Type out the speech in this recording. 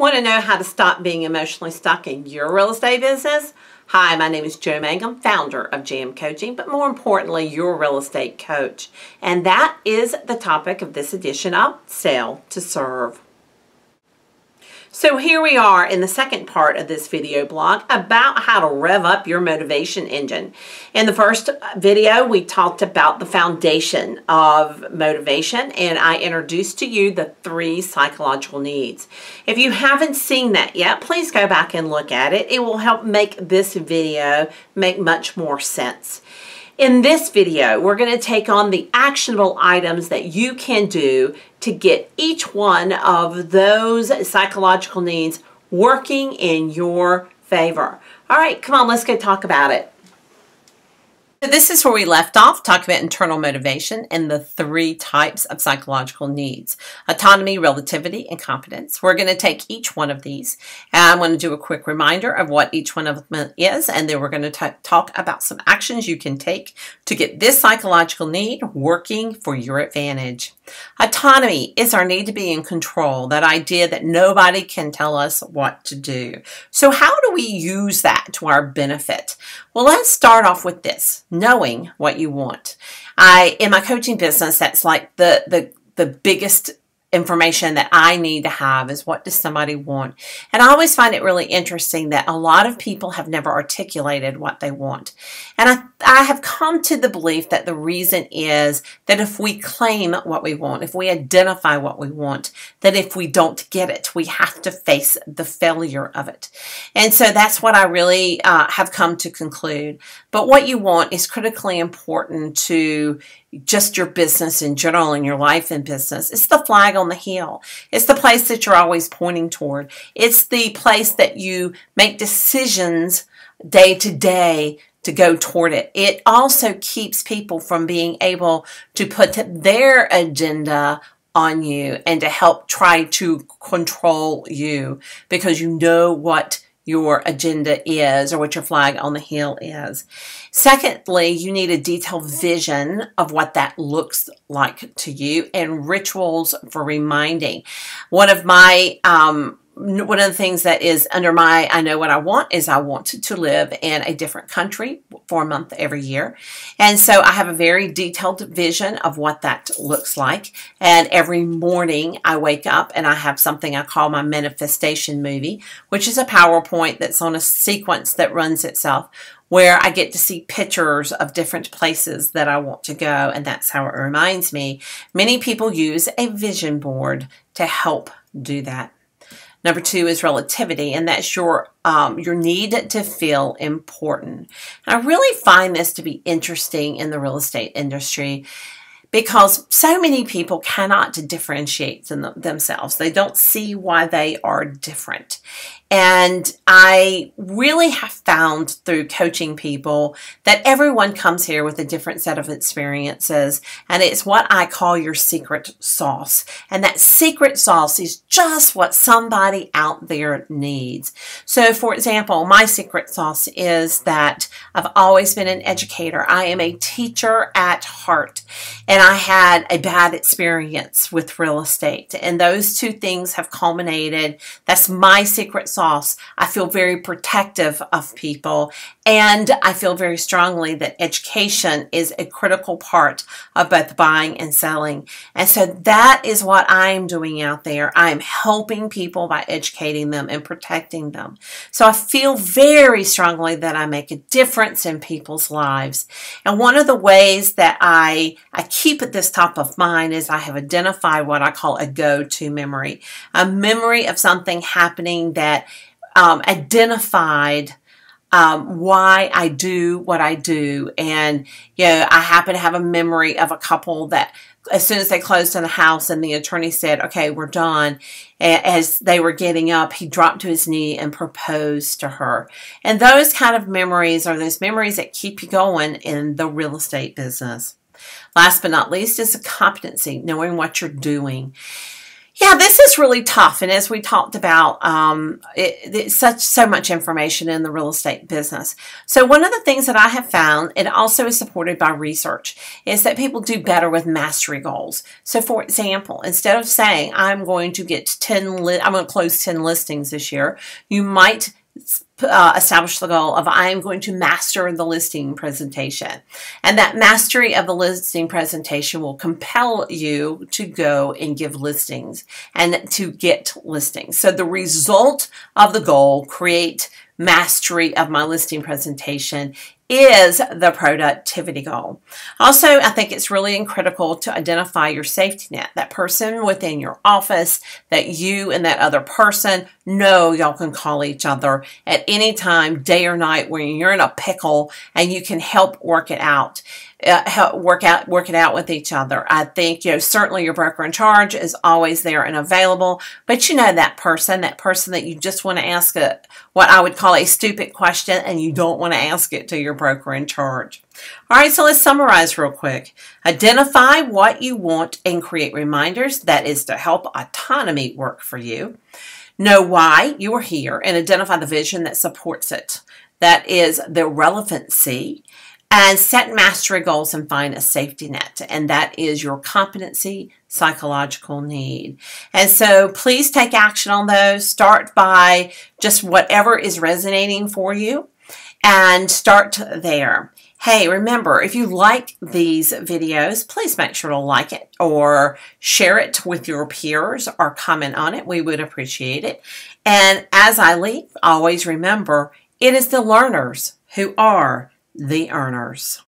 Want to know how to stop being emotionally stuck in your real estate business? Hi, my name is Jo Mangum, founder of JM Coaching, but more importantly, your real estate coach. And that is the topic of this edition of Sell to Serve. So here we are in the second part of this video blog about how to rev up your motivation engine. In the first video, we talked about the foundation of motivation, and I introduced to you the 3 psychological needs. If you haven't seen that yet, please go back and look at it. It will help make this video make much more sense. In this video, we're going to take on the actionable items that you can do to get each one of those psychological needs working in your favor. All right, come on, let's go talk about it. So this is where we left off, talking about internal motivation and the 3 types of psychological needs: autonomy, relativity, and competence. We're going to take each one of these, and I'm going to do a quick reminder of what each one of them is, and then we're going to talk about some actions you can take to get this psychological need working for your advantage. Autonomy is our need to be in control, that idea that nobody can tell us what to do. So how do we use that to our benefit? Well, let's start off with this: knowing what you want. In my coaching business, that's like the biggest information that I need to have is, what does somebody want? And I always find it really interesting that a lot of people have never articulated what they want. And I have come to the belief that the reason is that if we claim what we want, if we identify what we want, that if we don't get it, we have to face the failure of it. And so that's what I really have come to conclude. But what you want is critically important to just your business in general, and your life and business. It's the flag on the hill. It's the place that you're always pointing toward. It's the place that you make decisions day to day to go toward it. It also keeps people from being able to put their agenda on you and to help try to control you, because you know what your agenda is, or what your flag on the hill is. Secondly, you need a detailed vision of what that looks like to you, and rituals for reminding. One of the things that is under my I know what I want is I want to live in a different country for a month every year. And so I have a very detailed vision of what that looks like. And every morning I wake up and I have something I call my manifestation movie, which is a PowerPoint that's on a sequence that runs itself, where I get to see pictures of different places that I want to go, and that's how it reminds me. Many people use a vision board to help do that. Number 2 is relativity, and that's your need to feel important. And I really find this to be interesting in the real estate industry, because so many people cannot differentiate themselves. They don't see why they are different. And I really have found through coaching people that everyone comes here with a different set of experiences, and it's what I call your secret sauce. And that secret sauce is just what somebody out there needs. So for example, my secret sauce is that I've always been an educator. I am a teacher at heart, and I had a bad experience with real estate, and those 2 things have culminated. That's my secret sauce. I feel very protective of people, and I feel very strongly that education is a critical part of both buying and selling. And so that is what I'm doing out there. I'm helping people by educating them and protecting them. So I feel very strongly that I make a difference in people's lives. And one of the ways that I keep at this top of mind is I have identified what I call a go-to memory, a memory of something happening that identified why I do what I do. And, I happen to have a memory of a couple that as soon as they closed on the house and the attorney said, okay, we're done, as they were getting up, he dropped to his knee and proposed to her. And those kind of memories are those memories that keep you going in the real estate business. Last but not least is a competency, knowing what you're doing. Yeah, this is really tough. And as we talked about, it's so much information in the real estate business. So one of the things that I have found, and also is supported by research, is that people do better with mastery goals. So for example, instead of saying, I'm going to close 10 listings this year, you might establish the goal of I am going to master the listing presentation. And that mastery of the listing presentation will compel you to go and give listings and to get listings. So the result of the goal, create mastery of my listing presentation, is the productivity goal. Also, I think it's really critical to identify your safety net, that person within your office that you and that other person know y'all can call each other at any time, day or night, when you're in a pickle, and you can help work it out. Work it out with each other. I think, certainly your broker in charge is always there and available, but that person that you just want to ask what I would call a stupid question, and you don't want to ask it to your broker in charge. All right, so let's summarize real quick. Identify what you want and create reminders. That is to help autonomy work for you. Know why you are here and identify the vision that supports it. That is the relevancy. And set mastery goals and find a safety net. And that is your competency, psychological need. And so please take action on those. Start by just whatever is resonating for you and start there. Hey, remember, if you like these videos, please make sure to like it or share it with your peers or comment on it. We would appreciate it. And as I leave, always remember, it is the learners who are the earners.